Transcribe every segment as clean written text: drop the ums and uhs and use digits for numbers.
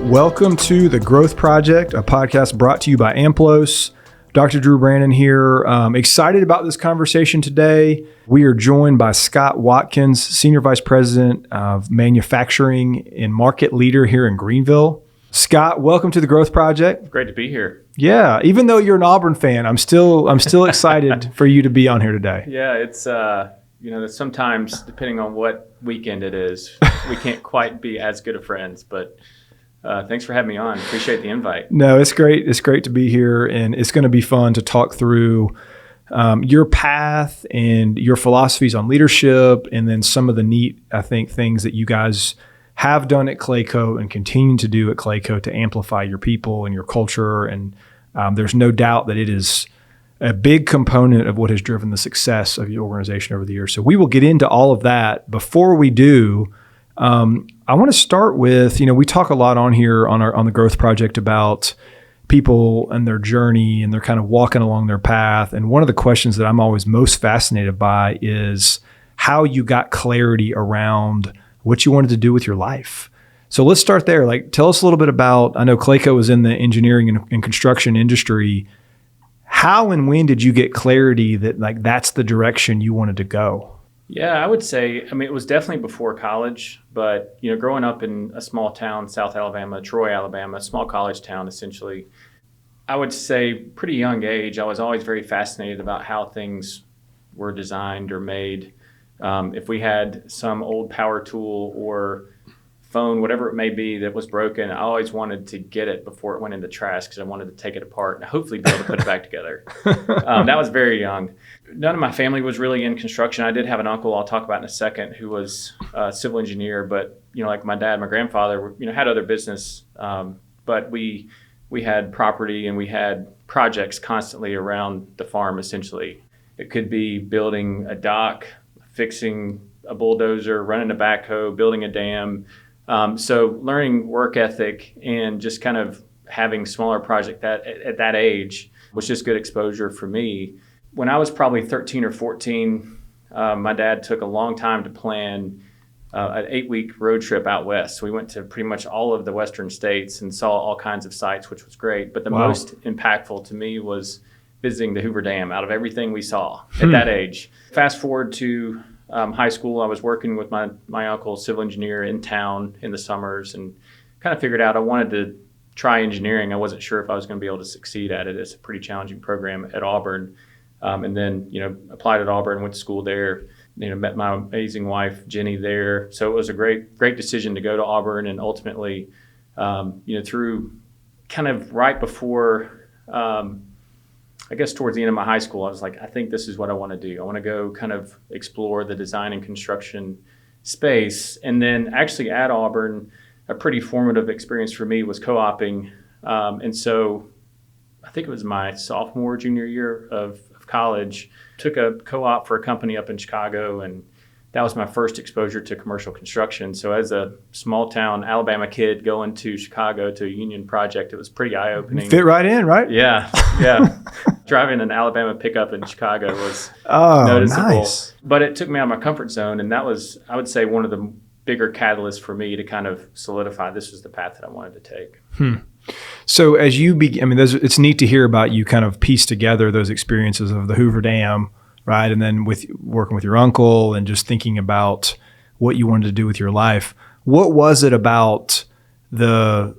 Welcome to The Growth Project, a podcast brought to you by AMPLOS. Dr. Drew Brannon here. Excited about this conversation today. We are joined by Scott Watkins, Senior Vice President of Manufacturing and Market Leader here in Greenville. Scott, welcome to The Growth Project. Great to be here. Yeah, even though you're an Auburn fan, I'm still excited for you to be on here today. Yeah, it's sometimes depending on what weekend it is, we can't quite be as good of friends, but thanks for having me on. Appreciate the invite. No, it's great. It's great to be here, and it's going to be fun to talk through your path and your philosophies on leadership, and then some of the neat, I think, things that you guys have done at Clayco and continue to do at Clayco to amplify your people and your culture. And there's no doubt that it is a big component of what has driven the success of your organization over the years. So we will get into all of that. Before we do, I want to start with, we talk a lot on here on the Growth Project about people and their journey, and they're kind of walking along their path. And one of the questions that I'm always most fascinated by is how you got clarity around what you wanted to do with your life. So let's start there. Like, tell us a little bit about, I know Clayco was in the engineering and construction industry. How and when did you get clarity that that's the direction you wanted to go? Yeah, I would say, it was definitely before college, but, growing up in a small town, South Alabama, Troy, Alabama, a small college town, essentially, I would say pretty young age, I was always very fascinated about how things were designed or made. If we had some old power tool or phone, whatever it may be that was broken, I always wanted to get it before it went in the trash because I wanted to take it apart and hopefully be able to put it back together. That was very young. None of my family was really in construction. I did have an uncle I'll talk about in a second who was a civil engineer, but like my dad, my grandfather, had other business, but we had property and we had projects constantly around the farm. Essentially, it could be building a dock, fixing a bulldozer, running a backhoe, building a dam. So learning work ethic and just kind of having smaller projects at that age was just good exposure for me. When I was probably 13 or 14, my dad took a long time to plan an 8-week road trip out west. So we went to pretty much all of the western states and saw all kinds of sites, which was great. But the most impactful to me was visiting the Hoover Dam out of everything we saw at that age. Fast forward to high school, I was working with my uncle, civil engineer, in town in the summers, and kind of figured out I wanted to try engineering. I wasn't sure if I was going to be able to succeed at it. It's a pretty challenging program at Auburn. And then, applied at Auburn, went to school there, met my amazing wife, Jenny, there. So it was a great decision to go to Auburn. And ultimately, through kind of right before, I guess towards the end of my high school, I was like, I think this is what I want to do. I want to go kind of explore the design and construction space. And then actually at Auburn, a pretty formative experience for me was co-oping. And so I think it was my sophomore, junior year of college, took a co-op for a company up in Chicago, and that was my first exposure to commercial construction. So as a small town Alabama kid going to Chicago to a union project, it was pretty eye-opening. Fit right in, right? Yeah. Driving an Alabama pickup in Chicago was noticeable. Nice. But it took me out of my comfort zone, and that was, I would say, one of the bigger catalysts for me to kind of solidify this was the path that I wanted to take. So as you it's neat to hear about you kind of piece together those experiences of the Hoover Dam, right? And then with working with your uncle and just thinking about what you wanted to do with your life. What was it about the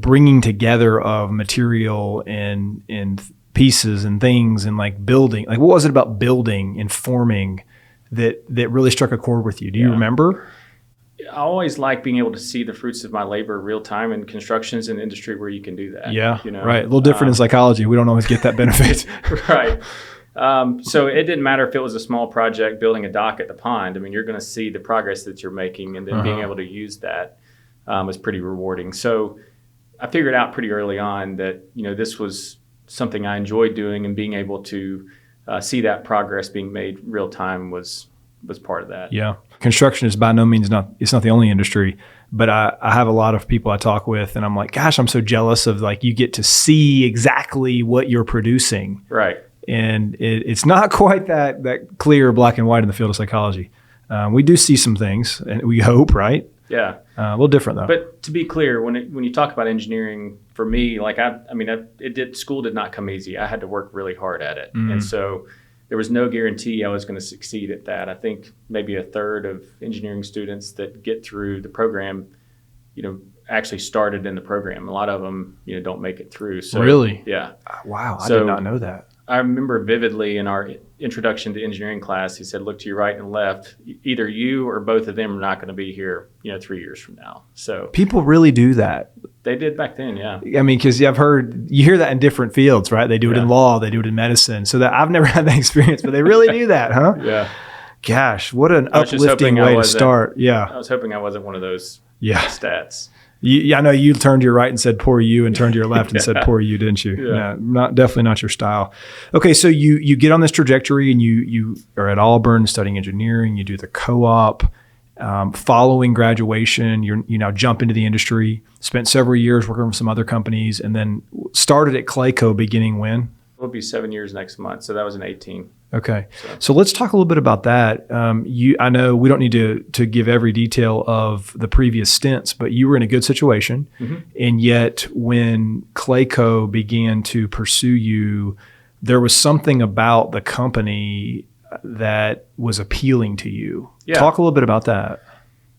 bringing together of material and pieces and things and like building? Like, what was it about building and forming that really struck a chord with you? Do you remember? I always like being able to see the fruits of my labor real time, and construction is an industry where you can do that. Yeah, right. A little different in psychology. We don't always get that benefit. Right. So it didn't matter if it was a small project building a dock at the pond. You're going to see the progress that you're making, and then being able to use that was pretty rewarding. So I figured out pretty early on that, this was something I enjoyed doing, and being able to see that progress being made real time was part of that. Yeah. Construction is by no means it's not the only industry, but I have a lot of people I talk with, and I'm like, gosh, I'm so jealous of like, you get to see exactly what you're producing. Right. And it's not quite that clear black and white in the field of psychology. We do see some things, and we hope, right? Yeah. A little different though. But to be clear, when you talk about engineering, for me, like school did not come easy. I had to work really hard at it, and so there was no guarantee I was going to succeed at that. I think maybe a third of engineering students that get through the program, actually started in the program. A lot of them, don't make it through. So, really? Yeah. Wow, I did not know that. I remember vividly in our introduction to engineering class, he said, look to your right and left. Either you or both of them are not going to be here, 3 years from now. So people really do that. They did back then, yeah. I mean, because you hear that in different fields, right? They do it in law, they do it in medicine. So that I've never had that experience, but they really do that, huh? Yeah. Gosh, what an uplifting way to start. Yeah. I was hoping I wasn't one of those stats. I know you turned to your right and said poor you, and turned to your left and said poor you, didn't you? Yeah. Definitely not your style. Okay, so you get on this trajectory and you are at Auburn studying engineering. You do the co-op. Following graduation, you now jump into the industry. Spent several years working for some other companies, and then started at Clayco beginning when? It'll be 7 years next month, so that was in 2018. Okay. So let's talk a little bit about that. I know we don't need to give every detail of the previous stints, but you were in a good situation. Mm-hmm. And yet when Clayco began to pursue you, there was something about the company that was appealing to you. Yeah. Talk a little bit about that.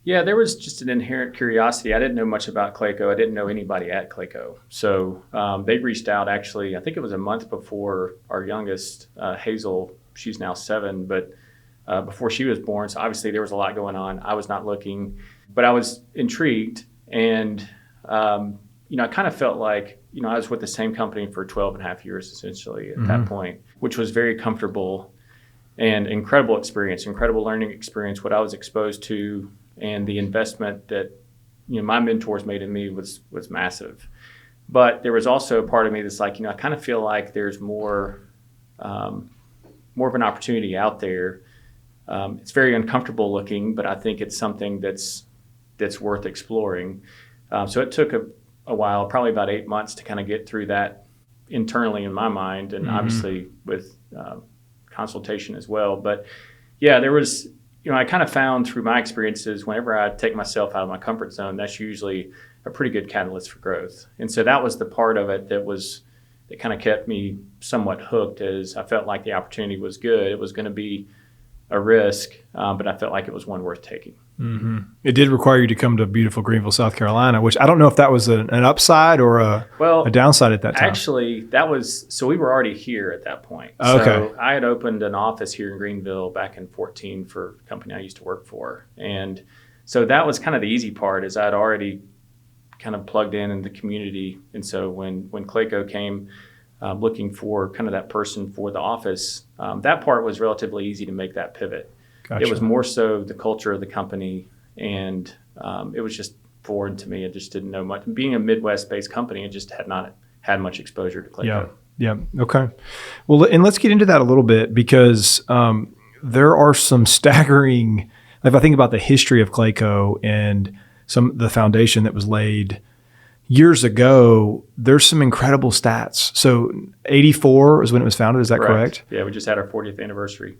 Yeah, there was just an inherent curiosity. I didn't know much about Clayco. I didn't know anybody at Clayco. So they reached out actually, I think it was a month before our youngest, Hazel, she's now 7, but before she was born. So obviously there was a lot going on. I was not looking, but I was intrigued. And, I kind of felt like, I was with the same company for 12 and a half years essentially at that point, which was very comfortable and incredible experience, incredible learning experience. What I was exposed to and the investment that my mentors made in me was massive. But there was also a part of me that's like, I kind of feel like there's more of an opportunity out there. It's very uncomfortable looking, but I think it's something that's worth exploring. So it took a while, probably about 8 months, to kind of get through that internally in my mind, and obviously with consultation as well. But yeah, there was. I kind of found through my experiences, whenever I take myself out of my comfort zone, that's usually a pretty good catalyst for growth. And so that was the part of it that kind of kept me somewhat hooked, as I felt like the opportunity was good. It was going to be a risk, but I felt like it was one worth taking. Mm-hmm. It did require you to come to beautiful Greenville, South Carolina, which I don't know if that was an upside or a downside at that time. Actually, so we were already here at that point. Okay. So I had opened an office here in Greenville back in 2014 for a company I used to work for. And so that was kind of the easy part, is I'd already kind of plugged in the community. And so when Clayco came looking for kind of that person for the office, that part was relatively easy to make that pivot. Gotcha. It was more so the culture of the company, and it was just foreign to me. I just didn't know much. Being a Midwest-based company, I just had not had much exposure to Clayco. Yeah. Okay. Well, and let's get into that a little bit, because there are some staggering, if I think about the history of Clayco and the foundation that was laid years ago, there's some incredible stats. So 84 is when it was founded. Is that correct? Yeah, we just had our 40th anniversary.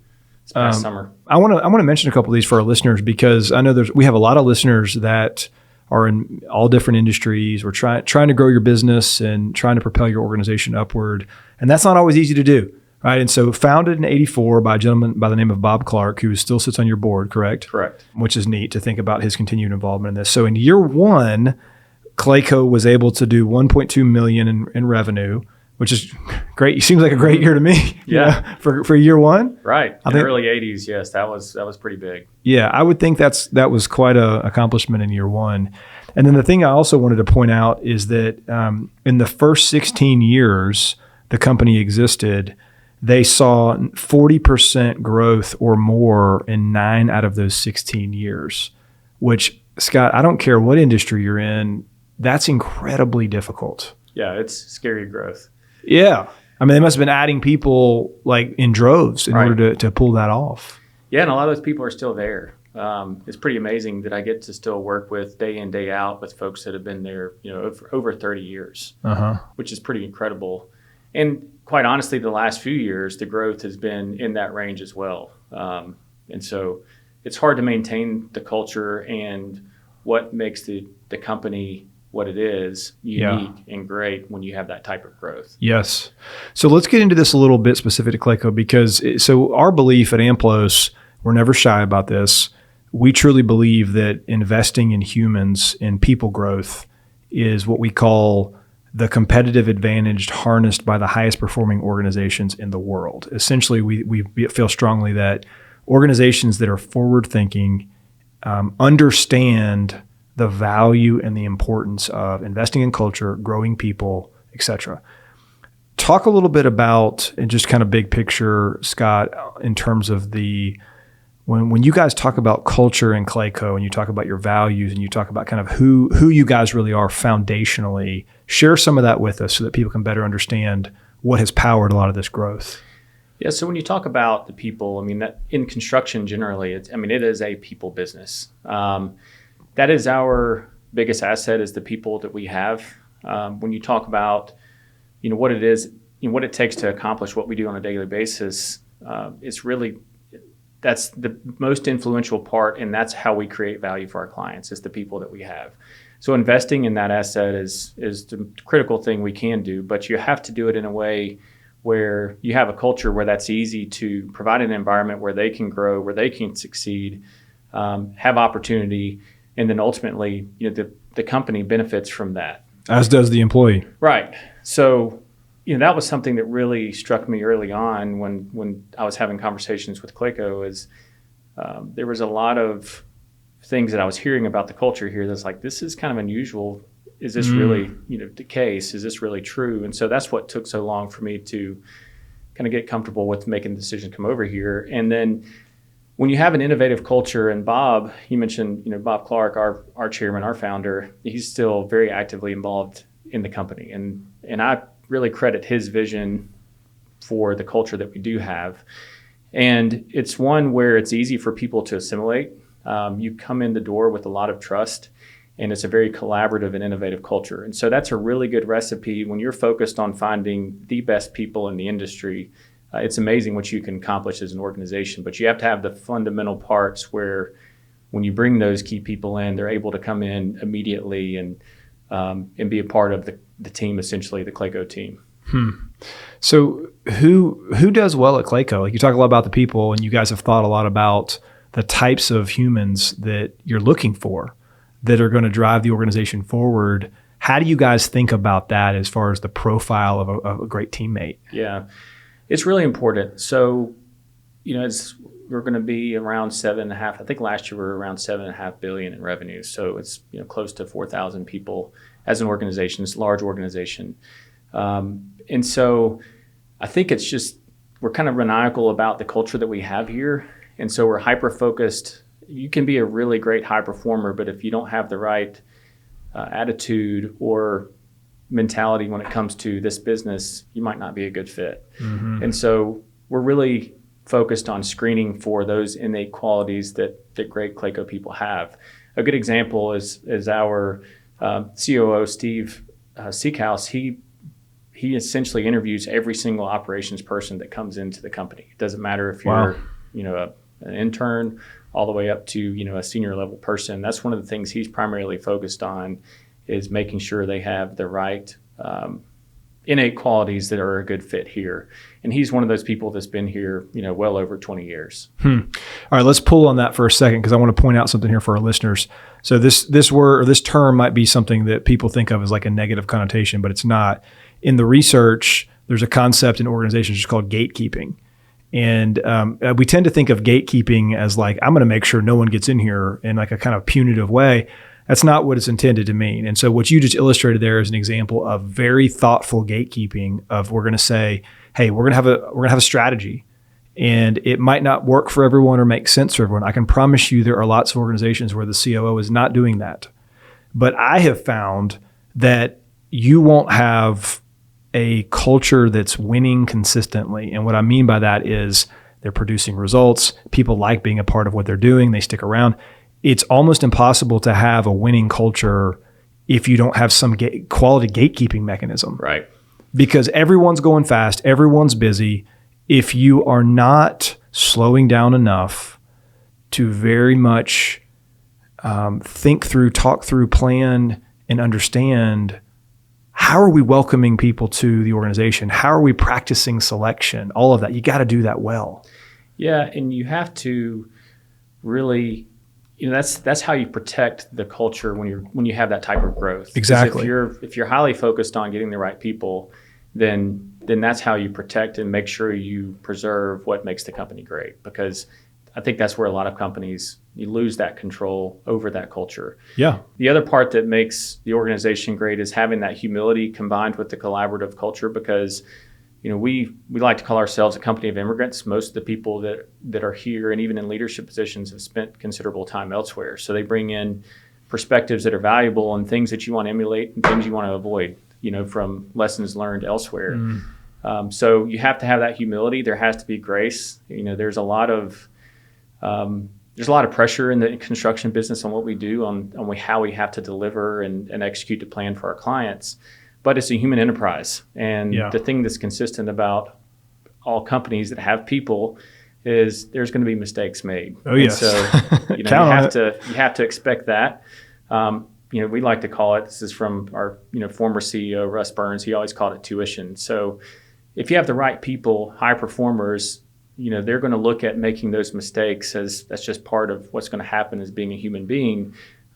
Last summer. I want to mention a couple of these for our listeners, because I know we have a lot of listeners that are in all different industries. We're trying to grow your business and trying to propel your organization upward, and that's not always easy to do, right? And so, founded in '84 by a gentleman by the name of Bob Clark, who still sits on your board, correct? Correct. Which is neat to think about his continued involvement in this. So, in year one, Clayco was able to do $1.2 million in revenue, which is great. It seems like a great year to me. Yeah. For year one. Right. In the early 80s, yes, that was pretty big. Yeah, I would think that was quite an accomplishment in year one. And then the thing I also wanted to point out is that in the first 16 years the company existed, they saw 40% growth or more in 9 out of those 16 years, which, Scott, I don't care what industry you're in, that's incredibly difficult. Yeah, it's scary growth. Yeah. I mean, they must have been adding people like in droves in order to pull that off. Yeah, and a lot of those people are still there. It's pretty amazing that I get to still work with day in, day out with folks that have been there, over 30 years, which is pretty incredible. And quite honestly, the last few years, the growth has been in that range as well. And so it's hard to maintain the culture and what makes the company what it is unique and great when you have that type of growth. Yes. So let's get into this a little bit specific to Clayco, because so our belief at AMPLOS, we're never shy about this. We truly believe that investing in humans and people growth is what we call the competitive advantage harnessed by the highest performing organizations in the world. Essentially, we feel strongly that organizations that are forward thinking understand the value and the importance of investing in culture, growing people, et cetera. Talk a little bit about, and just kind of big picture, Scott, in terms of when you guys talk about culture in Clayco and you talk about your values and you talk about kind of who you guys really are foundationally, share some of that with us so that people can better understand what has powered a lot of this growth. Yeah, so when you talk about the people, I mean, that in construction generally, it is a people business. That is our biggest asset, is the people that we have. When you talk about, what it is, what it takes to accomplish what we do on a daily basis, it's really, that's the most influential part, and that's how we create value for our clients, is the people that we have. So investing in that asset is the critical thing we can do, but you have to do it in a way where you have a culture where that's easy to provide an environment where they can grow, where they can succeed, have opportunity, and then ultimately, the company benefits from that. As does the employee. Right. So, that was something that really struck me early on when I was having conversations with Clayco, is there was a lot of things that I was hearing about the culture here that's like, this is kind of unusual. Is this really, the case? Is this really true? And so that's what took so long for me to kind of get comfortable with making the decision to come over here. And then when you have an innovative culture, and Bob, you mentioned, Bob Clark, our chairman, our founder, he's still very actively involved in the company. And I really credit his vision for the culture that we do have. And it's one where it's easy for people to assimilate. You come in the door with a lot of trust, and it's a very collaborative and innovative culture. And so that's a really good recipe when you're focused on finding the best people in the industry. It's amazing what you can accomplish as an organization, but you have to have the fundamental parts where when you bring those key people in, they're able to come in immediately and be a part of the team, essentially the Clayco team. So who does well at Clayco? Like, you talk a lot about the people, and you guys have thought a lot about the types of humans that you're looking for that are going to drive the organization forward. How do you guys think about that as far as the profile of a great teammate? Yeah. It's really important. So, we're going to be around 7.5. I think last year we were around $7.5 billion in revenue. So it's close to 4,000 people as an organization. It's a large organization, and so I think it's just we're kind of maniacal about the culture that we have here, and so we're hyper focused. You can be a really great high performer, but if you don't have the right attitude or mentality when it comes to this business, you might not be a good fit. And so we're really focused on screening for those innate qualities that great Clayco people have. A good example is our COO, Steve Seekhouse. He essentially interviews every single operations person that comes into the company. It doesn't matter if you're an intern all the way up to a senior level person. That's one of the things he's primarily focused on, is making sure they have the right innate qualities that are a good fit here. And he's one of those people that's been here, well over 20 years. All right, let's pull on that for a second, because I want to point out something here for our listeners. So this word, or this term, might be something that people think of as like a negative connotation, but it's not. In the research, there's a concept in organizations just called gatekeeping. And we tend to think of gatekeeping as like, I'm going to make sure no one gets in here in like a kind of punitive way. That's not what it's intended to mean. And so what you just illustrated there is an example of very thoughtful gatekeeping of, we're going to say, hey, we're going to have a strategy, and it might not work for everyone or make sense for everyone. I can promise you there are lots of organizations where the COO is not doing that. But I have found that you won't have a culture that's winning consistently. And what I mean by that is they're producing results. People like being a part of what they're doing. They stick around. It's almost impossible to have a winning culture if you don't have some quality gatekeeping mechanism. Right. Because everyone's going fast. Everyone's busy. If you are not slowing down enough to very much think through, talk through, plan, and understand how are we welcoming people to the organization? How are we practicing selection? All of that. You got to do that well. Yeah, and you have to really, that's how you protect the culture when you have that type of growth. Exactly. If you're highly focused on getting the right people, then that's how you protect and make sure you preserve what makes the company great. Because I think that's where a lot of companies, you lose that control over that culture. Yeah. The other part that makes the organization great is having that humility combined with the collaborative culture, because we like to call ourselves a company of immigrants. Most of the people that are here and even in leadership positions have spent considerable time elsewhere. So they bring in perspectives that are valuable and things that you want to emulate and things you want to avoid, from lessons learned elsewhere. So you have to have that humility. There has to be grace. There's a lot of pressure in the construction business on what we do, on how we have to deliver and execute the plan for our clients. But it's a human enterprise. And the thing that's consistent about all companies that have people is there's going to be mistakes made. Oh, yes. And so you have to expect that. We like to call it, this is from our former CEO, Russ Burns, he always called it tuition. So if you have the right people, high performers, they're going to look at making those mistakes as that's just part of what's going to happen as being a human being.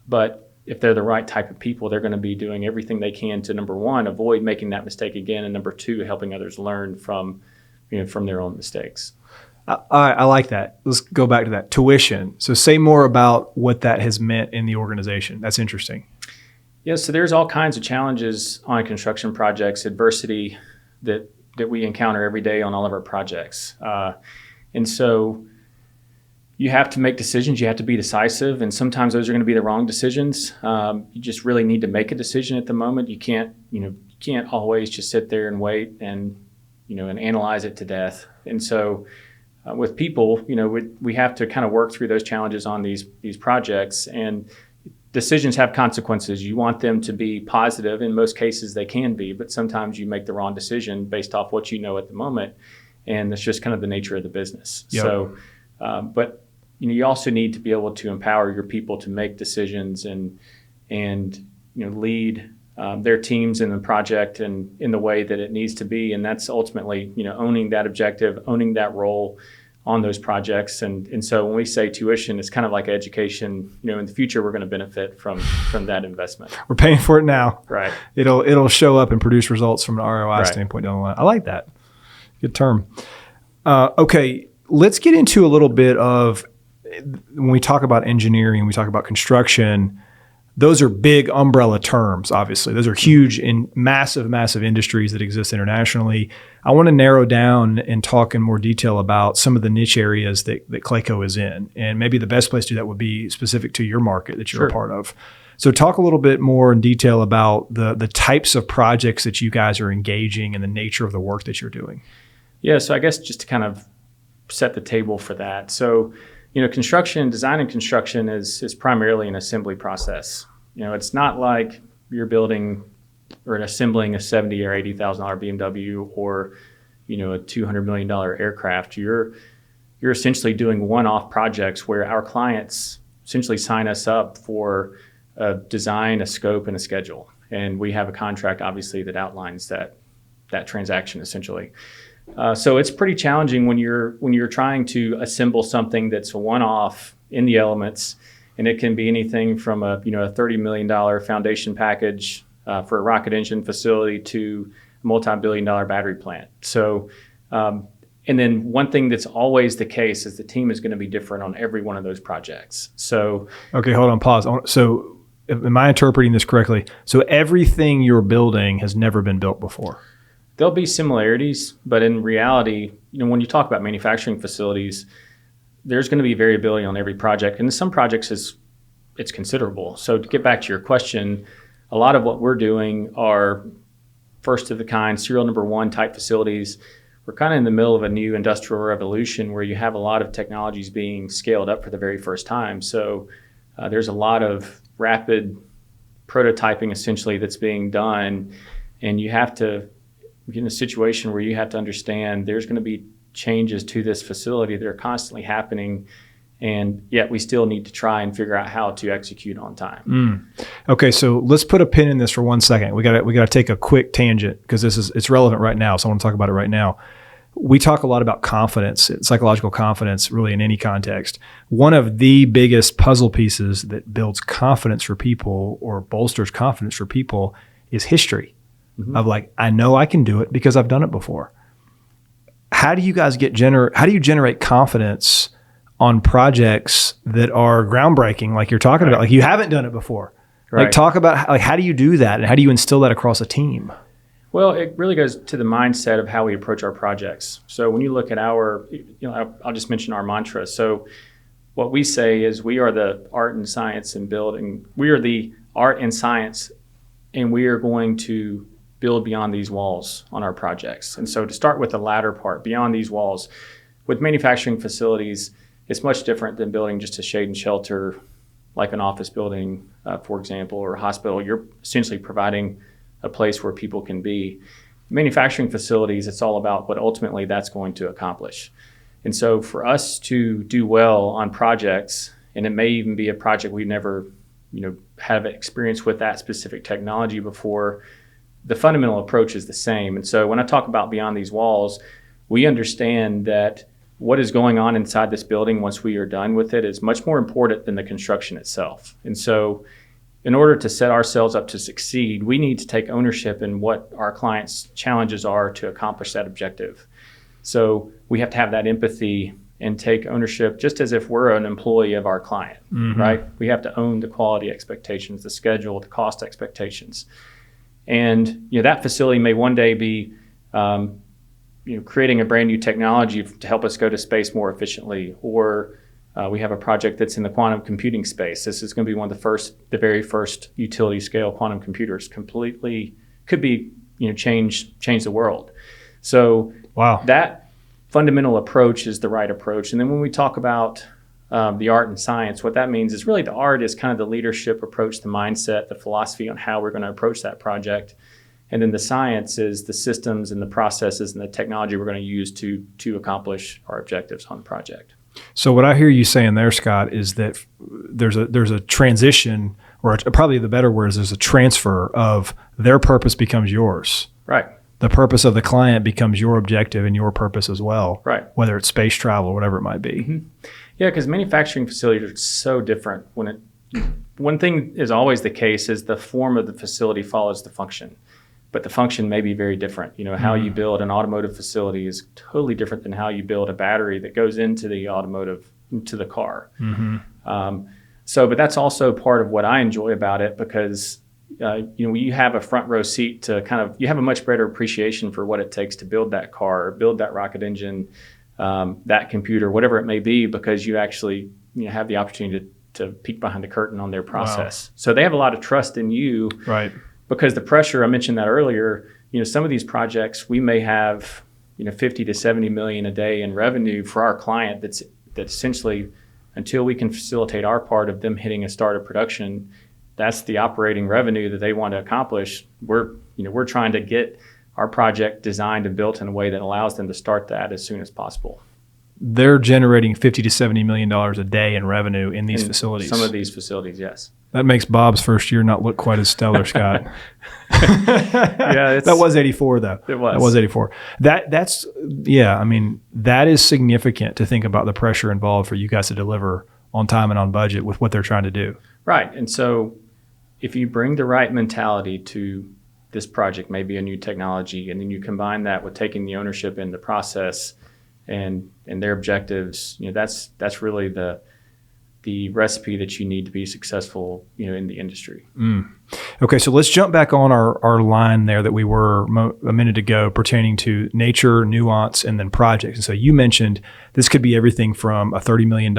But if they're the right type of people, they're going to be doing everything they can to, number one, avoid making that mistake again, and number two, helping others learn from their own mistakes. I like that. Let's go back to that tuition. So say more about what that has meant in the organization. That's interesting. Yeah, so there's all kinds of challenges on construction projects, adversity that we encounter every day on all of our projects. And so you have to make decisions. You have to be decisive. And sometimes those are going to be the wrong decisions. You just really need to make a decision at the moment. You can't always just sit there and wait and analyze it to death. And so with people, we have to kind of work through those challenges on these projects, and decisions have consequences. You want them to be positive. In most cases, they can be, but sometimes you make the wrong decision based off what you know at the moment, and that's just kind of the nature of the business. Yep. So, but you also need to be able to empower your people to make decisions and lead their teams in the project and in the way that it needs to be, and that's ultimately owning that objective, owning that role on those projects. And so when we say tuition, it's kind of like education. In the future, we're going to benefit from that investment. We're paying for it now. Right. It'll show up and produce results from an ROI Right. standpoint down the line. I like that. Good term. Okay, let's get into a little bit of, when we talk about engineering, we talk about construction, those are big umbrella terms, obviously. Those are huge and massive, massive industries that exist internationally. I want to narrow down and talk in more detail about some of the niche areas that Clayco is in. And maybe the best place to do that would be specific to your market that you're Sure. a part of. So talk a little bit more in detail about the types of projects that you guys are engaging and the nature of the work that you're doing. Yeah, so I guess just to kind of set the table for that. So, design and construction is primarily an assembly process. It's not like you're building or assembling a $70,000 or $80,000 BMW or, a $200 million aircraft. You're essentially doing one-off projects where our clients essentially sign us up for a design, a scope, and a schedule. And we have a contract, obviously, that outlines that transaction essentially. So it's pretty challenging when you're trying to assemble something that's a one-off in the elements, and it can be anything from a $30 million foundation package for a rocket engine facility to a multi-billion-dollar battery plant. So, and then one thing that's always the case is the team is going to be different on every one of those projects. So, okay, hold on, pause. So, am I interpreting this correctly? So everything you're building has never been built before. There'll be similarities, but in reality, when you talk about manufacturing facilities, there's going to be variability on every project. And in some projects, it's considerable. So to get back to your question, a lot of what we're doing are first of the kind, serial number one type facilities. We're kind of in the middle of a new industrial revolution where you have a lot of technologies being scaled up for the very first time. So there's a lot of rapid prototyping essentially that's being done, and you have to get in a situation where you have to understand there's going to be changes to this facility that are constantly happening, And yet we still need to try and figure out how to execute on time. Okay, so let's put a pin in this for 1 second. We got to take a quick tangent because it's relevant right now. So I want to talk about it right now. We talk a lot about confidence, psychological confidence, really in any context. One of the biggest puzzle pieces that builds confidence for people or bolsters confidence for people is history. Of like, I know I can do it because I've done it before. How do you guys how do you generate confidence on projects that are groundbreaking, like you're talking about, like you haven't done it before? Like talk about how do you do that and how do you instill that across a team? Well, it really goes to the mindset of how we approach our projects. So when you look at I'll just mention our mantra. So what we say is we are the art and science in building. We are the art and science, and we are going to build beyond these walls on our projects. And so to start with the latter part, beyond these walls, with manufacturing facilities, it's much different than building just a shade and shelter like an office building, for example, or a hospital. You're essentially providing a place where people can be. Manufacturing facilities, it's all about what ultimately that's going to accomplish. And so for us to do well on projects, and it may even be a project we've never have experience with that specific technology before, the fundamental approach is the same. And so when I talk about beyond these walls, we understand that what is going on inside this building once we are done with it is much more important than the construction itself. And so in order to set ourselves up to succeed, we need to take ownership in what our clients' challenges are to accomplish that objective. So we have to have that empathy and take ownership just as if we're an employee of our client, right? We have to own the quality expectations, the schedule, the cost expectations. And that facility may one day be creating a brand new technology to help us go to space more efficiently, or we have a project that's in the quantum computing space. This is going to be one of the very first utility scale quantum computers. Completely could be change the world. So that fundamental approach is the right approach. And then when we talk about the art and science, what that means is really the art is kind of the leadership approach, the mindset, the philosophy on how we're going to approach that project. And then the science is the systems and the processes and the technology we're going to use to accomplish our objectives on the project. So what I hear you saying there, Scott, is that there's a transition, or probably the better word is there's a transfer of their purpose becomes yours. Right. The purpose of the client becomes your objective and your purpose as well. Right. Whether it's space travel or whatever it might be. Yeah, because manufacturing facilities are so different. One thing is always the case is the form of the facility follows the function, but the function may be very different. How you build an automotive facility is totally different than how you build a battery that goes into the the car. But that's also part of what I enjoy about it, because you have a front row seat to you have a much better appreciation for what it takes to build that car, or build that rocket engine, that computer, whatever it may be, because you actually have the opportunity to peek behind the curtain on their process. Wow. So they have a lot of trust in you, right? Because the pressure, I mentioned that earlier, some of these projects we may have 50 to 70 million a day in revenue for our client. That's essentially, until we can facilitate our part of them hitting a start of production, that's the operating revenue that they want to accomplish. We're trying to get our project designed and built in a way that allows them to start that as soon as possible. They're generating $50 to $70 million a day in revenue in these facilities. Some of these facilities, yes. That makes Bob's first year not look quite as stellar, Scott. Yeah, that was 84 though. It was. That was 84. That's that is significant to think about the pressure involved for you guys to deliver on time and on budget with what they're trying to do. Right. And so if you bring the right mentality to this project, maybe a new technology, and then you combine that with taking the ownership in the process and their objectives, that's really the recipe that you need to be successful, in the industry. Okay, so let's jump back on our line there that we were a minute ago pertaining to nature, nuance, and then projects. And so you mentioned this could be everything from a $30 million,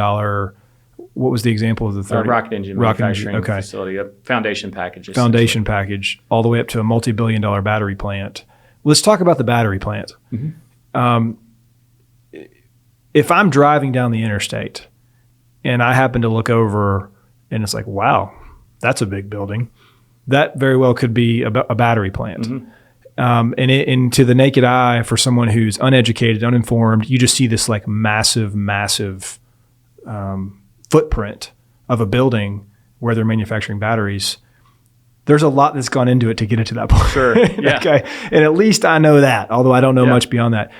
what was the example of the 30? Rocket engine manufacturing facility, a foundation package. Foundation package, all the way up to a multi-billion-dollar battery plant. Let's talk about the battery plant. If I'm driving down the interstate and I happen to look over and it's like, wow, that's a big building, that very well could be a battery plant. And to the naked eye, for someone who's uneducated, uninformed, you just see this like massive footprint of a building where they're manufacturing batteries, there's a lot that's gone into it to get it to that point. Sure. Yeah. Okay. And at least I know that, although I don't know much beyond that.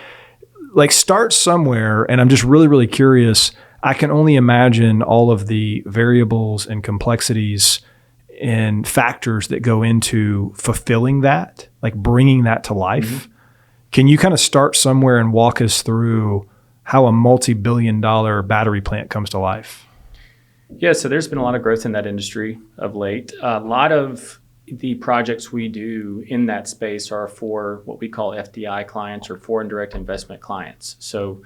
Like, start somewhere. And I'm just really, really curious. I can only imagine all of the variables and complexities and factors that go into fulfilling that, like bringing that to life. Mm-hmm. Can you kind of start somewhere and walk us through how a multi-billion-dollar battery plant comes to life? Yeah, so there's been a lot of growth in that industry of late. A lot of the projects we do in that space are for what we call FDI clients, or foreign direct investment clients. So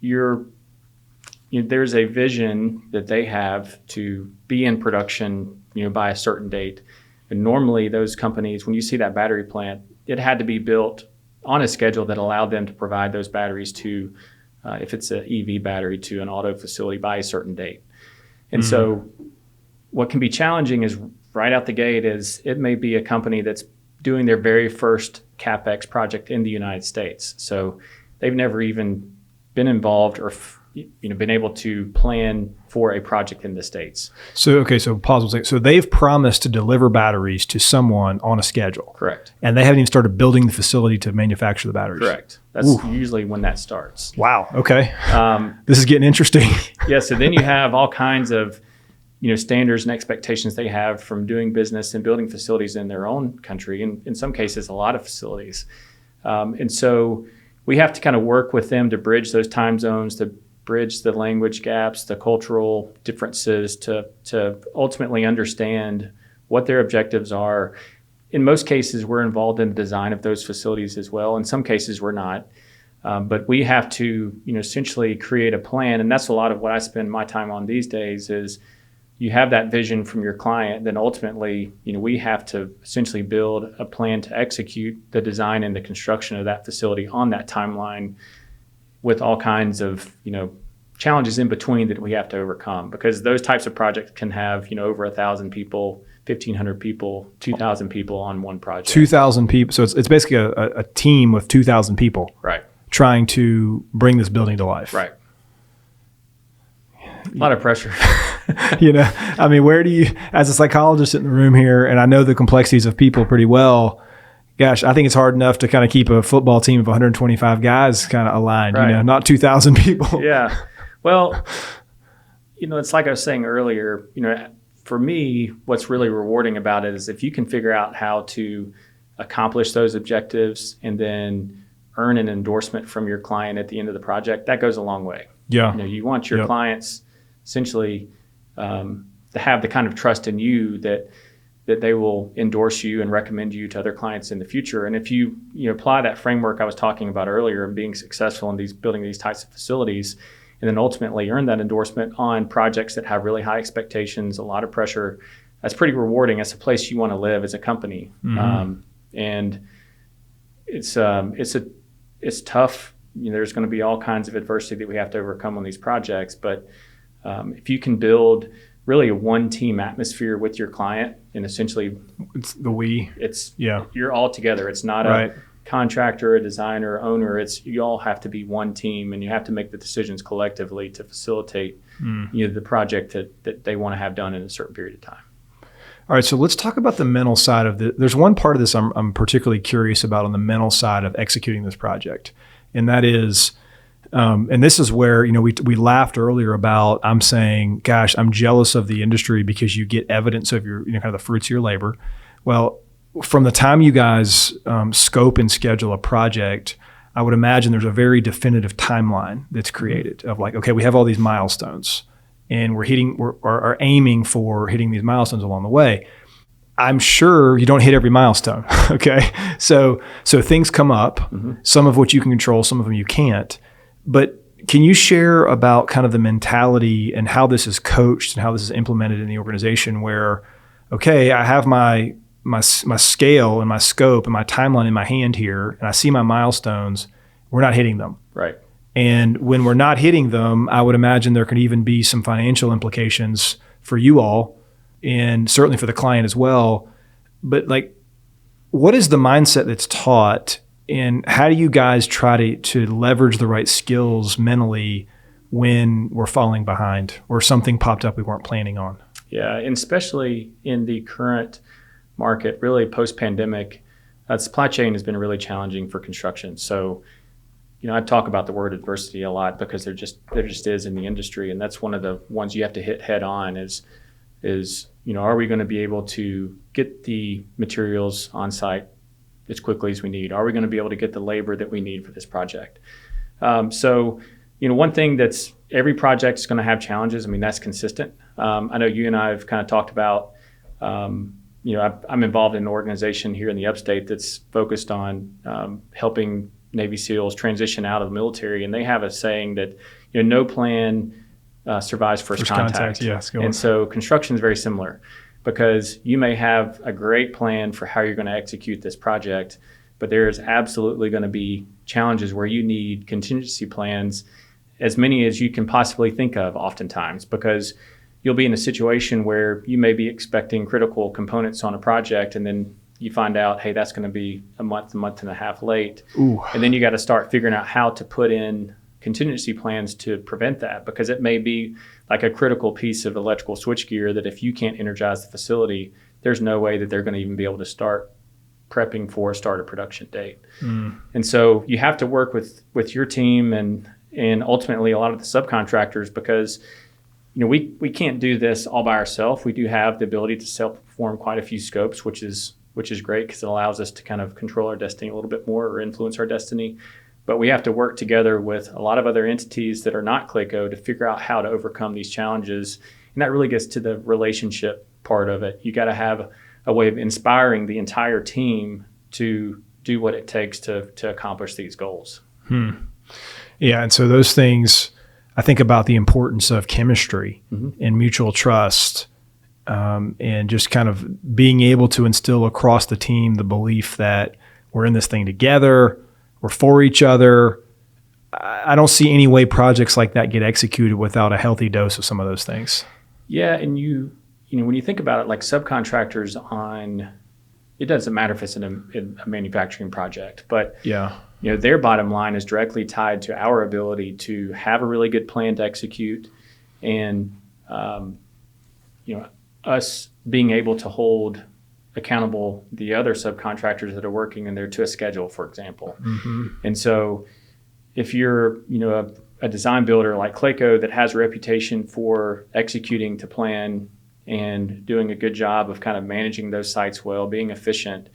there's a vision that they have to be in production, by a certain date. And normally those companies, when you see that battery plant, it had to be built on a schedule that allowed them to provide those batteries to, if it's an EV battery, to an auto facility by a certain date. And so what can be challenging is right out the gate is it may be a company that's doing their very first CapEx project in the United States. So they've never even been involved or been able to plan for a project in the States. So pause one second. So they've promised to deliver batteries to someone on a schedule. Correct. And they haven't even started building the facility to manufacture the batteries. Correct. That's usually when that starts. Wow. Okay. This is getting interesting. Yeah. So then you have all kinds of, standards and expectations they have from doing business and building facilities in their own country, and in some cases, a lot of facilities. And so we have to kind of work with them to bridge those time zones, to bridge the language gaps, the cultural differences, to ultimately understand what their objectives are. In most cases, we're involved in the design of those facilities as well. In some cases, we're not. But we have to, essentially create a plan. And that's a lot of what I spend my time on these days is you have that vision from your client. Then ultimately, we have to essentially build a plan to execute the design and the construction of that facility on that timeline, with all kinds of, challenges in between that we have to overcome, because those types of projects can have, over 1,000 people, 1,500 people, 2,000 people on one project. 2,000 people. So it's basically a team with 2,000 people. Right. Trying to bring this building to life. Right. A lot of pressure. Where do you, as a psychologist in the room here, and I know the complexities of people pretty well, gosh, I think it's hard enough to kind of keep a football team of 125 guys kind of aligned, right. Not 2,000 people. Yeah. Well, it's like I was saying earlier, for me, what's really rewarding about it is if you can figure out how to accomplish those objectives and then earn an endorsement from your client at the end of the project, that goes a long way. Yeah. You want your clients essentially to have the kind of trust in you that they will endorse you and recommend you to other clients in the future. And if you apply that framework I was talking about earlier and being successful in building these types of facilities, and then ultimately earn that endorsement on projects that have really high expectations, a lot of pressure, that's pretty rewarding. It's a place you want to live as a company. Mm-hmm. And it's tough. There's going to be all kinds of adversity that we have to overcome on these projects. But if you can build really a one-team atmosphere with your client, and essentially it's the we. You're all together. It's not a contractor, a designer, owner. You all have to be one team, and you have to make the decisions collectively to facilitate the project that they want to have done in a certain period of time. All right, so let's talk about the mental side of it. There's one part of this I'm particularly curious about on the mental side of executing this project, and that is, and this is where we laughed earlier about, I'm saying, gosh, I'm jealous of the industry because you get evidence of your kind of the fruits of your labor. Well, from the time you guys scope and schedule a project, I would imagine there's a very definitive timeline that's created of like, okay, we have all these milestones, and we're aiming for hitting these milestones along the way. I'm sure you don't hit every milestone. Okay. So things come up, some of which you can control, some of them you can't. But can you share about kind of the mentality and how this is coached and how this is implemented in the organization where, okay, I have my scale and my scope and my timeline in my hand here, and I see my milestones, we're not hitting them. Right. And when we're not hitting them, I would imagine there could even be some financial implications for you all and certainly for the client as well. But like, what is the mindset that's taught, and how do you guys try to leverage the right skills mentally when we're falling behind or something popped up we weren't planning on. Yeah, and especially in the current market, really post-pandemic, supply chain has been really challenging for construction. So, I talk about the word adversity a lot because there just is in the industry, and that's one of the ones you have to hit head on is are we going to be able to get the materials on site as quickly as we need? Are we going to be able to get the labor that we need for this project? So, one thing that's every project is going to have challenges. I mean, that's consistent. I know you and I have kind of talked about, I'm involved in an organization here in the upstate that's focused on helping Navy SEALs transition out of the military. And they have a saying that, no plan survives first contact. Yes, and so construction is very similar because you may have a great plan for how you're going to execute this project, but there's absolutely going to be challenges where you need contingency plans, as many as you can possibly think of oftentimes, because you'll be in a situation where you may be expecting critical components on a project and then you find out, hey, that's going to be a month and a half late. Ooh. And then you got to start figuring out how to put in contingency plans to prevent that, because it may be like a critical piece of electrical switchgear that if you can't energize the facility, there's no way that they're going to even be able to start prepping for a start of production date. And so you have to work with your team and ultimately a lot of the subcontractors, because we can't do this all by ourselves. We do have the ability to self-perform quite a few scopes, which is great because it allows us to kind of control our destiny a little bit more or influence our destiny. But we have to work together with a lot of other entities that are not Clayco to figure out how to overcome these challenges. And that really gets to the relationship part of it. You got to have a way of inspiring the entire team to do what it takes to accomplish these goals. Yeah, and so those things, I think about the importance of chemistry and mutual trust, and just kind of being able to instill across the team the belief that we're in this thing together, we're for each other. I don't see any way projects like that get executed without a healthy dose of some of those things. Yeah, and when you think about it, like subcontractors it doesn't matter if it's in a manufacturing project, but yeah, their bottom line is directly tied to our ability to have a really good plan to execute, and us being able to hold accountable the other subcontractors that are working in there to a schedule, for example. And so if you're a design builder like Clayco that has a reputation for executing to plan and doing a good job of kind of managing those sites well, being efficient,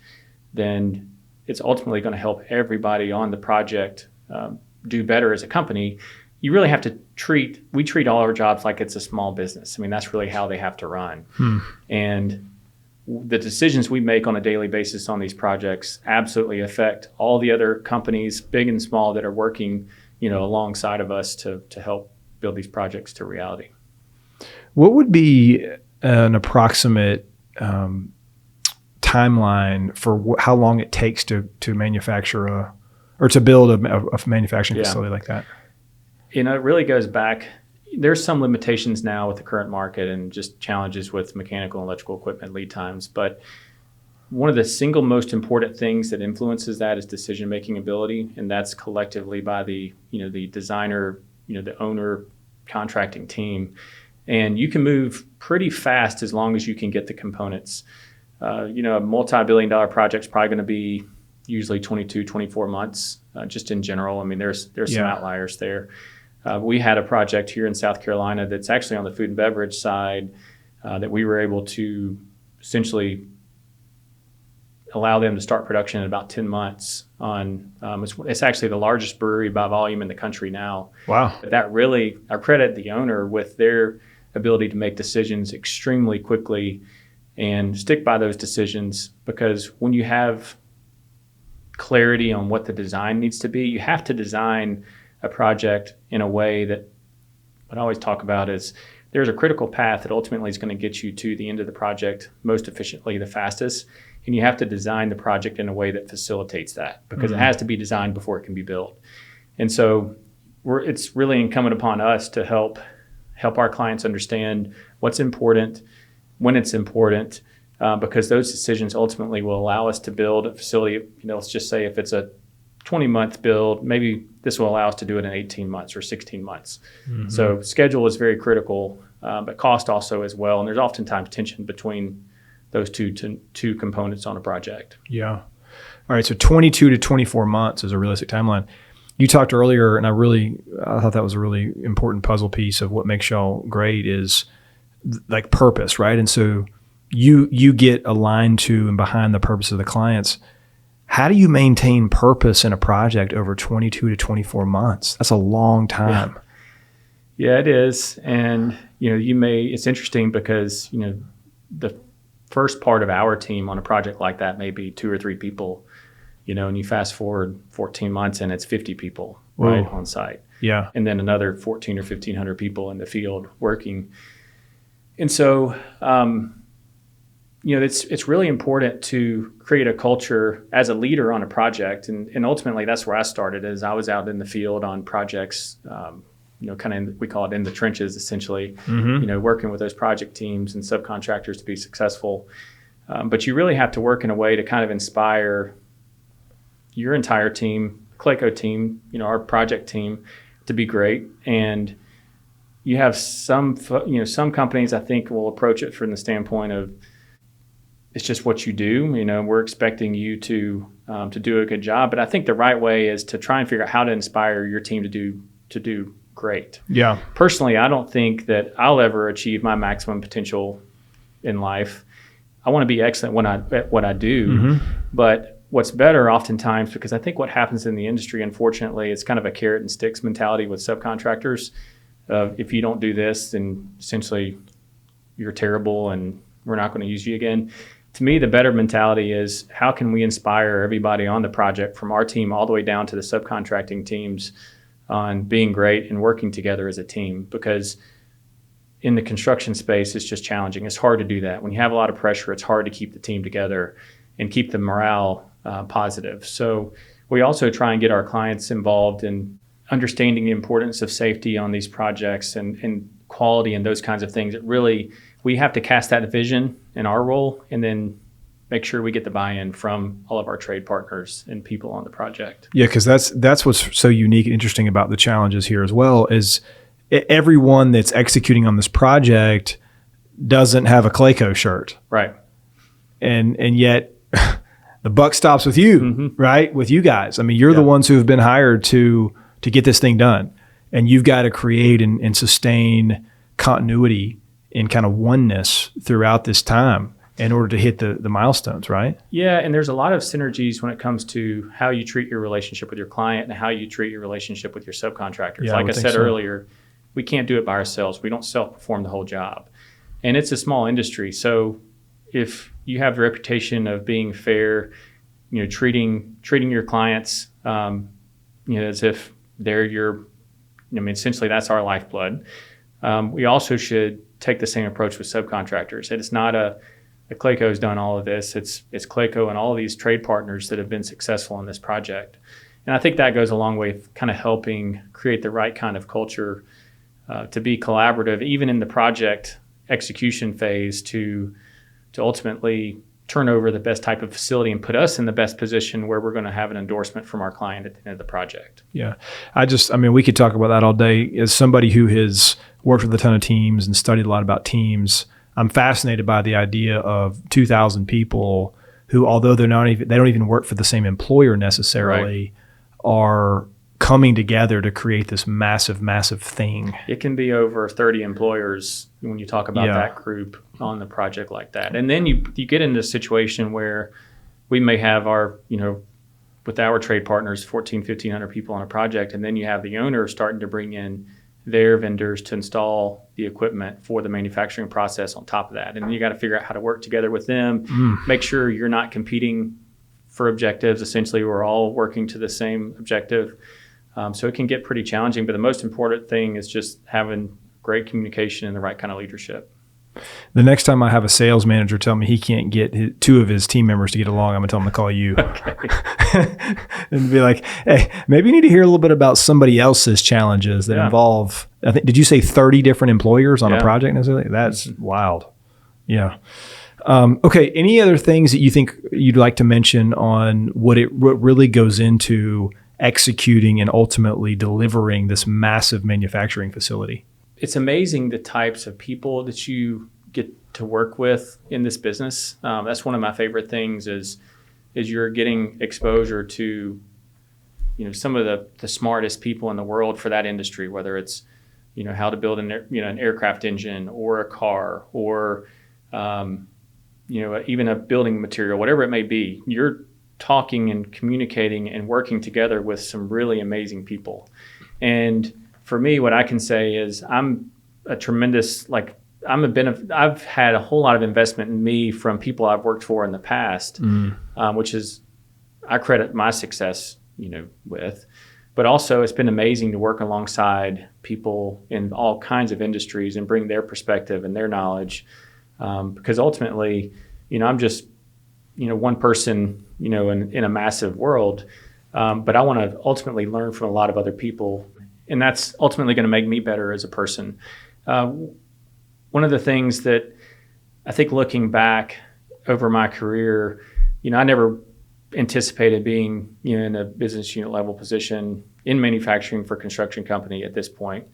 then it's ultimately going to help everybody on the project do better as a company. You really have to we treat all our jobs like it's a small business. I mean, that's really how they have to run. And the decisions we make on a daily basis on these projects absolutely affect all the other companies, big and small, that are working, alongside of us to help build these projects to reality. What would be an approximate timeline for how long it takes to manufacture or to build a manufacturing facility like that? It really goes back. There's some limitations now with the current market and just challenges with mechanical and electrical equipment lead times. But one of the single most important things that influences that is decision-making ability, and that's collectively by the designer, the owner, contracting team. And you can move pretty fast as long as you can get the components. A multi-billion-dollar project is probably going to be usually 22, 24 months, just in general. I mean, there's some outliers there. We had a project here in South Carolina that's actually on the food and beverage side that we were able to essentially allow them to start production in about 10 months on, it's actually the largest brewery by volume in the country now. Wow. But that really, I credit the owner with their ability to make decisions extremely quickly and stick by those decisions, because when you have clarity on what the design needs to be, you have to design a project in a way that what I always talk about is there's a critical path that ultimately is going to get you to the end of the project most efficiently, the fastest. And you have to design the project in a way that facilitates that, because it has to be designed before it can be built. And so it's really incumbent upon us to help our clients understand what's important, when it's important, because those decisions ultimately will allow us to build a facility. Let's just say if it's a 20-month build. Maybe this will allow us to do it in 18 months or 16 months. So schedule is very critical, but cost also as well. And there's oftentimes tension between those two components on a project. Yeah. All right. So 22 to 24 months is a realistic timeline. You talked earlier, and I thought that was a really important puzzle piece of what makes y'all great is like purpose, right? And so you get aligned to and behind the purpose of the clients. How do you maintain purpose in a project over 22 to 24 months? That's a long time. Yeah, it is. And, it's interesting because, the first part of our team on a project like that may be 2 or 3 people, and you fast forward 14 months and it's 50 people right on site. Yeah. And then another 14 or 1,500 people in the field working. And so, it's really important to create a culture as a leader on a project. And ultimately that's where I started is I was out in the field on projects, we call it in the trenches, essentially, working with those project teams and subcontractors to be successful. But you really have to work in a way to kind of inspire your entire team, Clayco team, our project team, to be great. And you have some companies I think will approach it from the standpoint of it's just what you do. We're expecting you to do a good job. But I think the right way is to try and figure out how to inspire your team to do great. Yeah. Personally, I don't think that I'll ever achieve my maximum potential in life. I want to be excellent at what I do. But what's better oftentimes, because I think what happens in the industry, unfortunately, it's kind of a carrot and sticks mentality with subcontractors. If you don't do this, then essentially you're terrible and we're not going to use you again. To me, the better mentality is how can we inspire everybody on the project from our team all the way down to the subcontracting teams on being great and working together as a team, because in the construction space, it's just challenging. It's hard to do that. When you have a lot of pressure, it's hard to keep the team together and keep the morale positive. So we also try and get our clients involved in understanding the importance of safety on these projects and quality and those kinds of things. It really, we have to cast that vision in our role and then make sure we get the buy-in from all of our trade partners and people on the project. Yeah, because that's what's so unique and interesting about the challenges here as well is everyone that's executing on this project doesn't have a Clayco shirt. Right. And yet the buck stops with you, right? With you guys. I mean, you're the ones who have been hired to get this thing done. And you've got to create and sustain continuity and kind of oneness throughout this time in order to hit the milestones, right? Yeah, and there's a lot of synergies when it comes to how you treat your relationship with your client and how you treat your relationship with your subcontractors. Yeah, like I said earlier, we can't do it by ourselves. We don't self-perform the whole job. And it's a small industry. So if you have the reputation of being fair, treating your clients, as if they're your, essentially that's our lifeblood. We also should take the same approach with subcontractors. It's not Clayco's done all of this. It's Clayco and all of these trade partners that have been successful in this project. And I think that goes a long way of kind of helping create the right kind of culture to be collaborative, even in the project execution phase, to ultimately turn over the best type of facility and put us in the best position where we're going to have an endorsement from our client at the end of the project. Yeah. We could talk about that all day. As somebody who has worked with a ton of teams and studied a lot about teams, I'm fascinated by the idea of 2,000 people who, although they don't even work for the same employer necessarily, are coming together to create this massive, massive thing. It can be over 30 employers when you talk about that group on the project like that. And then you get into a situation where we may have with our trade partners, 1,500 people on a project, and then you have the owner starting to bring in their vendors to install the equipment for the manufacturing process on top of that. And then you got to figure out how to work together with them, make sure you're not competing for objectives. Essentially, we're all working to the same objective. So it can get pretty challenging, but the most important thing is just having great communication and the right kind of leadership. The next time I have a sales manager tell me he can't get two of his team members to get along, I'm going to tell him to call you. Okay. And be like, hey, maybe you need to hear a little bit about somebody else's challenges that involve, did you say 30 different employers on a project necessarily? That's wild. Yeah. Okay. Any other things that you think you'd like to mention on what really goes into executing and ultimately delivering this massive manufacturing facility? It's amazing the types of people that you get to work with in this business. That's one of my favorite things is you're getting exposure to, some of the smartest people in the world for that industry, whether it's, how to build an aircraft engine or a car or, even a building material, whatever it may be. You're talking and communicating and working together with some really amazing people. And for me, what I can say is I'm a tremendous, I've had a whole lot of investment in me from people I've worked for in the past, which is, I credit my success, with. But also it's been amazing to work alongside people in all kinds of industries and bring their perspective and their knowledge. Because ultimately, I'm just, one person, in a massive world. But I want to ultimately learn from a lot of other people. And that's ultimately going to make me better as a person. One of the things that I think looking back over my career, I never anticipated being, in a business unit level position in manufacturing for a construction company at this point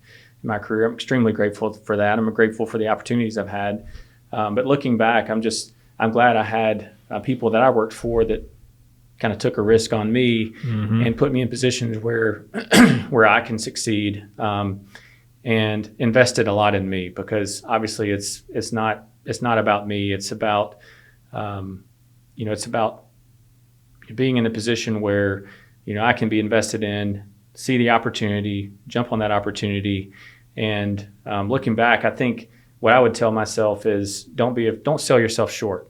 in my career. I'm extremely grateful for that. I'm grateful for the opportunities I've had. But looking back, I'm glad I had people that I worked for that kind of took a risk on me and put me in positions where I can succeed, and invested a lot in me, because obviously it's not about me. It's about it's about being in a position where I can be invested in, see the opportunity, jump on that opportunity, and looking back, I think what I would tell myself is don't sell yourself short.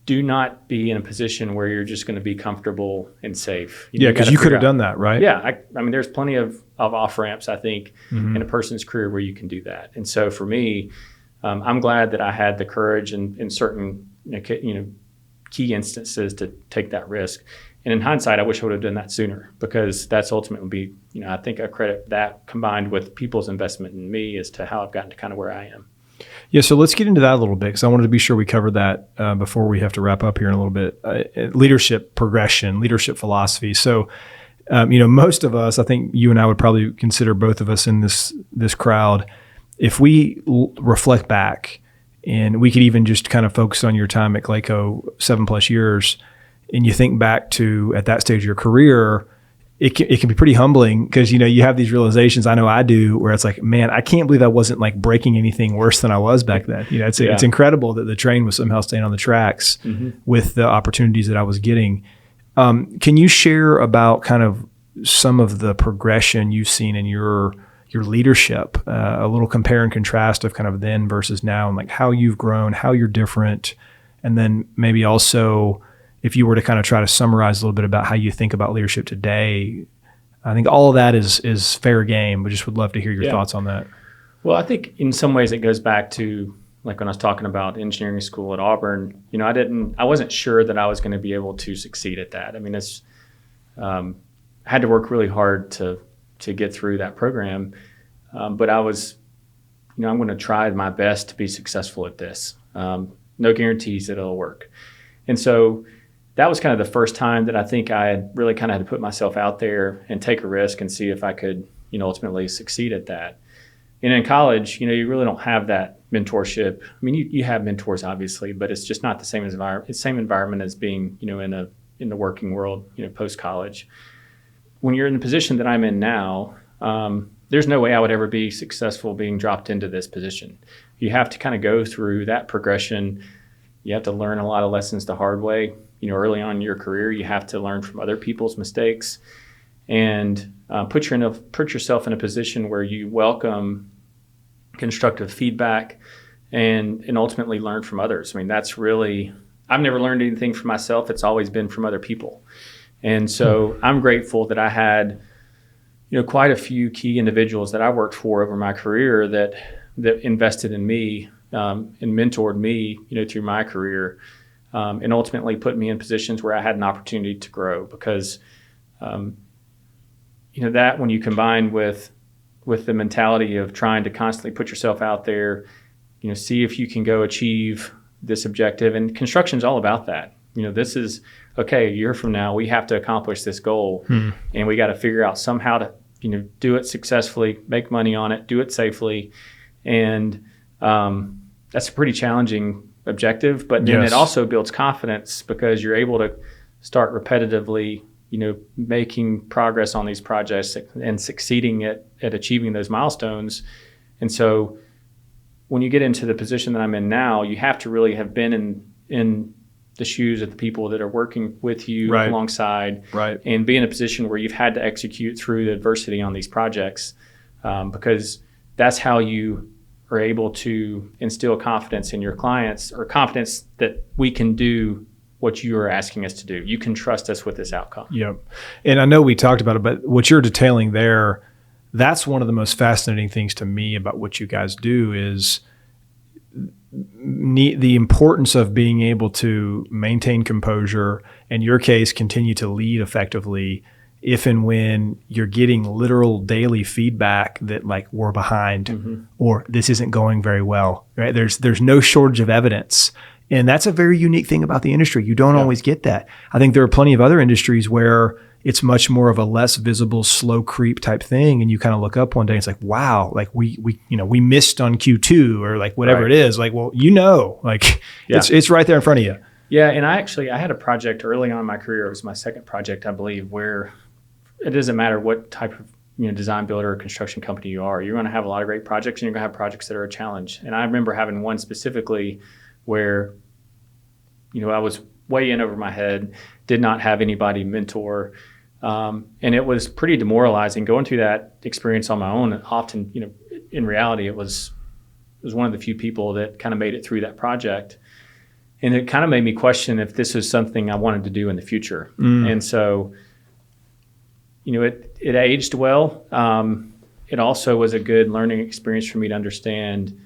Do not be in a position where you're just going to be comfortable and safe. Because you could have done that, right? Yeah. I mean, there's plenty of off-ramps, I think, in a person's career where you can do that. And so for me, I'm glad that I had the courage in certain key instances to take that risk. And in hindsight, I wish I would have done that sooner, because that's ultimately I think I credit that combined with people's investment in me as to how I've gotten to kind of where I am. Yeah, so let's get into that a little bit, because I wanted to be sure we cover that before we have to wrap up here in a little bit. Leadership progression, leadership philosophy. So, most of us, I think you and I would probably consider both of us in this crowd, if we reflect back, and we could even just kind of focus on your time at Clayco, 7+ years, and you think back to at that stage of your career, it can be pretty humbling, because, you have these realizations, I know I do, where it's like, man, I can't believe I wasn't like breaking anything worse than I was back then. It's incredible that the train was somehow staying on the tracks with the opportunities that I was getting. Can you share about kind of some of the progression you've seen in your leadership, a little compare and contrast of kind of then versus now, and like how you've grown, how you're different, and then maybe also, if you were to kind of try to summarize a little bit about how you think about leadership today. I think all of that is fair game, but just would love to hear your thoughts on that. Well, I think in some ways it goes back to, like when I was talking about engineering school at Auburn, I wasn't sure that I was going to be able to succeed at that. I mean, I had to work really hard to get through that program. But I was, I'm going to try my best to be successful at this. No guarantees that it'll work. And so that was kind of the first time that I think I had really kind of had to put myself out there and take a risk and see if I could, ultimately succeed at that. And in college, you really don't have that mentorship. I mean, you have mentors obviously, but it's just not the same environment as being, in the working world, post-college. When you're in the position that I'm in now, there's no way I would ever be successful being dropped into this position. You have to kind of go through that progression. You have to learn a lot of lessons the hard way. Early on in your career, you have to learn from other people's mistakes, and put yourself in a position where you welcome constructive feedback and ultimately learn from others. I mean, that's really, I've never learned anything from myself. It's always been from other people. And so I'm grateful that I had, quite a few key individuals that I worked for over my career that invested in me and mentored me, through my career, and ultimately put me in positions where I had an opportunity to grow. Because, that when you combine with the mentality of trying to constantly put yourself out there see if you can go achieve this objective. And construction is all about that. This is, okay, a year from now, we have to accomplish this goal. And we got to figure out somehow to, do it successfully, make money on it, do it safely. And that's a pretty challenging objective. But then it also builds confidence because you're able to start repetitively, making progress on these projects and succeeding at achieving those milestones. And so when you get into the position that I'm in now, you have to really have been in the shoes of the people that are working with you alongside, and be in a position where you've had to execute through the adversity on these projects, because that's how you are able to instill confidence in your clients, or confidence that we can do what you are asking us to do. You can trust us with this outcome. Yep. And I know we talked about it, but what you're detailing there, that's one of the most fascinating things to me about what you guys do is the importance of being able to maintain composure, in your case, continue to lead effectively if and when you're getting literal daily feedback that like we're behind or this isn't going very well, right? There's no shortage of evidence. And that's a very unique thing about the industry. You don't always get that. I think there are plenty of other industries where it's much more of a less visible, slow creep type thing. And you kind of look up one day and it's like, wow, like we missed on Q2 or like whatever it is. Like, well, it's right there in front of you. Yeah. And I had a project early on in my career. It was my second project, I believe, where it doesn't matter what type of design builder or construction company you are. You're going to have a lot of great projects, and you're going to have projects that are a challenge. And I remember having one specifically where, I was way in over my head, did not have anybody mentor. And it was pretty demoralizing going through that experience on my own. Often, in reality, it was one of the few people that kind of made it through that project. And it kind of made me question if this was something I wanted to do in the future. And so, it aged well. It also was a good learning experience for me to understand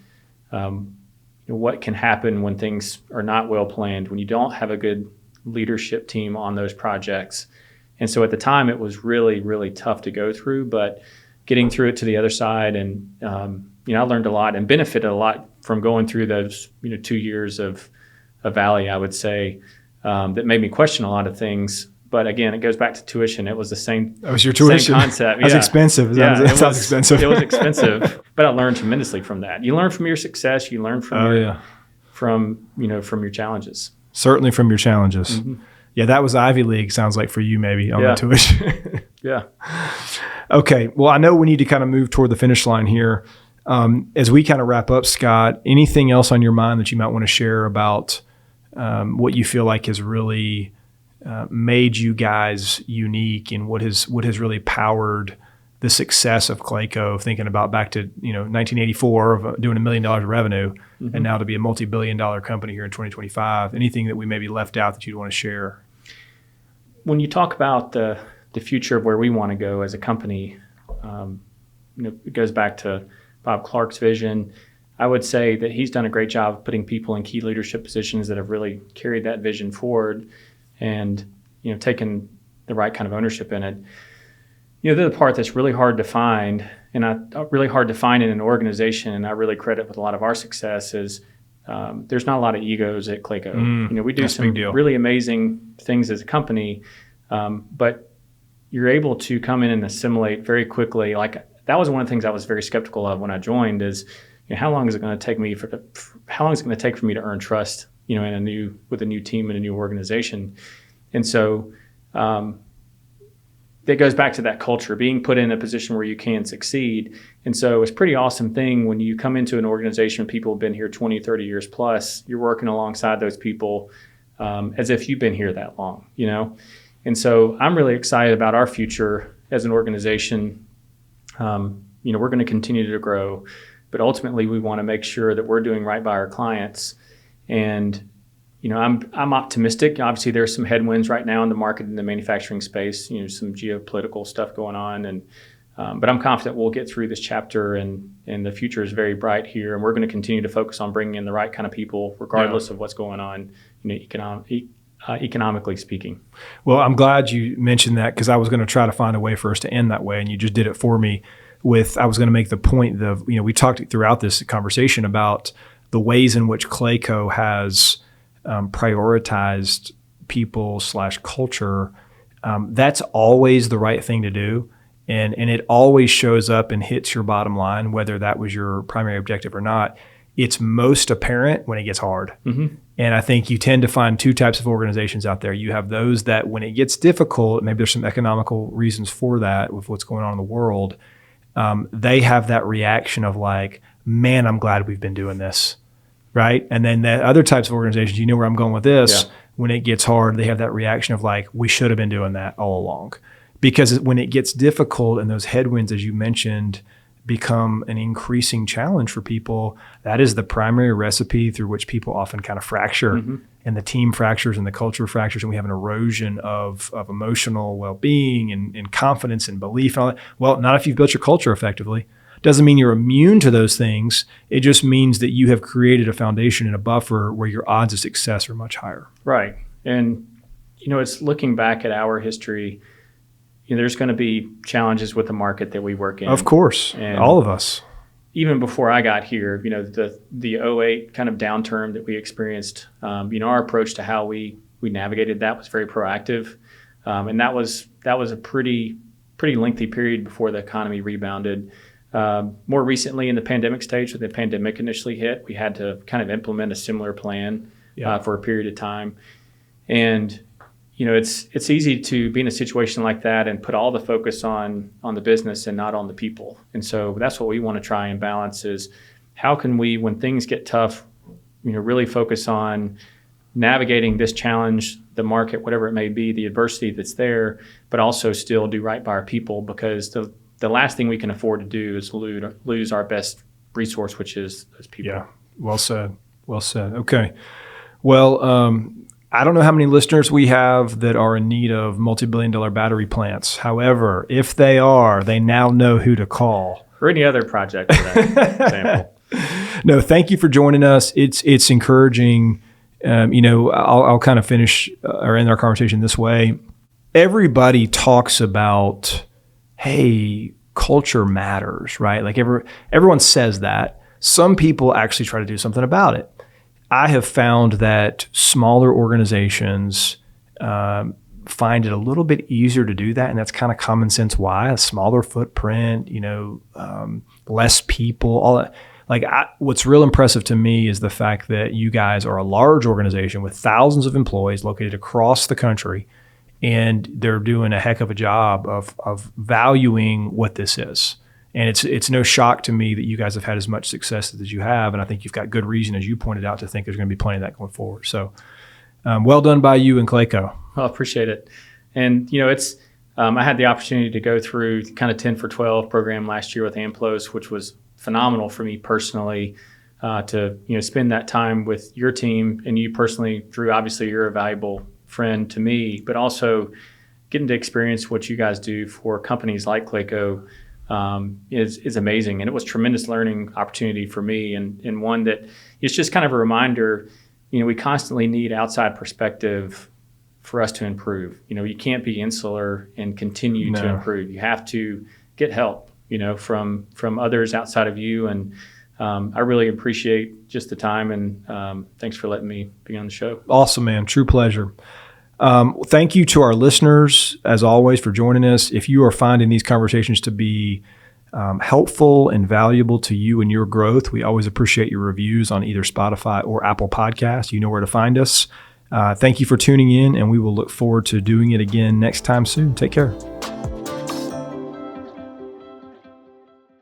what can happen when things are not well planned, when you don't have a good leadership team on those projects. And so at the time, it was really, really tough to go through, but getting through it to the other side, and I learned a lot and benefited a lot from going through those 2 years of Valley, I would say, that made me question a lot of things. But again, it goes back to tuition. It was the same. That was your tuition. Same concept. That's expensive. That sounds expensive. It was expensive, but I learned tremendously from that. You learn from your success. You learn from from your challenges. Certainly from your challenges. Yeah, that was Ivy League. Sounds like for you maybe on the tuition. Okay. Well, I know we need to kind of move toward the finish line here. As we kind of wrap up, Scott, anything else on your mind that you might want to share about what you feel like has really made you guys unique, and what has really powered the success of Clayco, thinking about back to 1984 of doing $1 million of revenue, and now to be a multi-billion-dollar company here in 2025. Anything that we maybe left out that you'd want to share? When you talk about the future of where we want to go as a company, it goes back to Bob Clark's vision. I would say that he's done a great job of putting people in key leadership positions that have really carried that vision forward, and taken the right kind of ownership in it. They're the part that's really hard to find, and really hard to find in an organization. And I really credit with a lot of our success is there's not a lot of egos at Clayco. We do some really amazing things as a company, but you're able to come in and assimilate very quickly. Like, that was one of the things I was very skeptical of when I joined is, how long is it going to take for me to earn trust, with a new team and a new organization. And so that goes back to that culture, being put in a position where you can succeed. And so it's a pretty awesome thing when you come into an organization, people have been here 20, 30 years plus, you're working alongside those people as if you've been here that long, And so I'm really excited about our future as an organization. We're going to continue to grow, but ultimately we want to make sure that we're doing right by our clients. And I'm optimistic. Obviously, there's some headwinds right now in the market in the manufacturing space. Some geopolitical stuff going on, and but I'm confident we'll get through this chapter, and the future is very bright here. And we're going to continue to focus on bringing in the right kind of people, regardless of what's going on, economically speaking. Well, I'm glad you mentioned that, because I was going to try to find a way for us to end that way, and you just did it for me. I was going to make the point of we talked throughout this conversation about the ways in which Clayco has prioritized people/culture, that's always the right thing to do. And it always shows up and hits your bottom line, whether that was your primary objective or not. It's most apparent when it gets hard. Mm-hmm. And I think you tend to find two types of organizations out there. You have those that when it gets difficult, maybe there's some economical reasons for that with what's going on in the world, they have that reaction of like, man, I'm glad we've been doing this, right? And then the other types of organizations, you know where I'm going with this, when it gets hard, they have that reaction of like, we should have been doing that all along. Because when it gets difficult and those headwinds, as you mentioned, become an increasing challenge for people, that is the primary recipe through which people often kind of fracture. Mm-hmm. And the team fractures and the culture fractures, and we have an erosion of emotional well-being and confidence and belief. And all that. Well, not if you've built your culture effectively. Doesn't mean you're immune to those things. It just means that you have created a foundation and a buffer where your odds of success are much higher. Right. And, it's looking back at our history, there's going to be challenges with the market that we work in. Of course, and all of us. Even before I got here, the 08 kind of downturn that we experienced, our approach to how we navigated that was very proactive. And that was a pretty lengthy period before the economy rebounded. More recently in the pandemic stage, when the pandemic initially hit, we had to kind of implement a similar plan for a period of time. And it's easy to be in a situation like that and put all the focus on the business and not on the people. And so that's what we want to try and balance is how can we, when things get tough, really focus on navigating this challenge, the market, whatever it may be, the adversity that's there, but also still do right by our people, because the last thing we can afford to do is lose our best resource, which is those people. Yeah, well said. Well said. Okay. Well, I don't know how many listeners we have that are in need of multi-billion-dollar battery plants. However, if they are, they now know who to call. Or any other project for that example. No, thank you for joining us. It's encouraging. I'll kind of finish or end our conversation this way. Everybody talks about, hey, culture matters, right? Like everyone says that. Some people actually try to do something about it. I have found that smaller organizations find it a little bit easier to do that, and that's kind of common sense. Why? A smaller footprint, less people, all that. What's real impressive to me is the fact that you guys are a large organization with thousands of employees located across the country, and they're doing a heck of a job of valuing what this is. And it's no shock to me that you guys have had as much success as you have. And I think you've got good reason, as you pointed out, to think there's going to be plenty of that going forward. So well done by you and Clayco. Well, I appreciate it. And, I had the opportunity to go through kind of 10 for 12 program last year with AMPLOS, which was phenomenal for me personally to, spend that time with your team and you personally, Drew. Obviously, you're a valuable friend to me, but also getting to experience what you guys do for companies like Clayco is amazing. And it was tremendous learning opportunity for me and one that it's just kind of a reminder, we constantly need outside perspective for us to improve. You can't be insular and continue to improve. You have to get help, from others outside of you. And I really appreciate just the time and thanks for letting me be on the show. Awesome, man. True pleasure. Thank you to our listeners, as always, for joining us. If you are finding these conversations to be helpful and valuable to you and your growth, we always appreciate your reviews on either Spotify or Apple Podcasts. You know where to find us. Thank you for tuning in, and we will look forward to doing it again next time soon. Take care.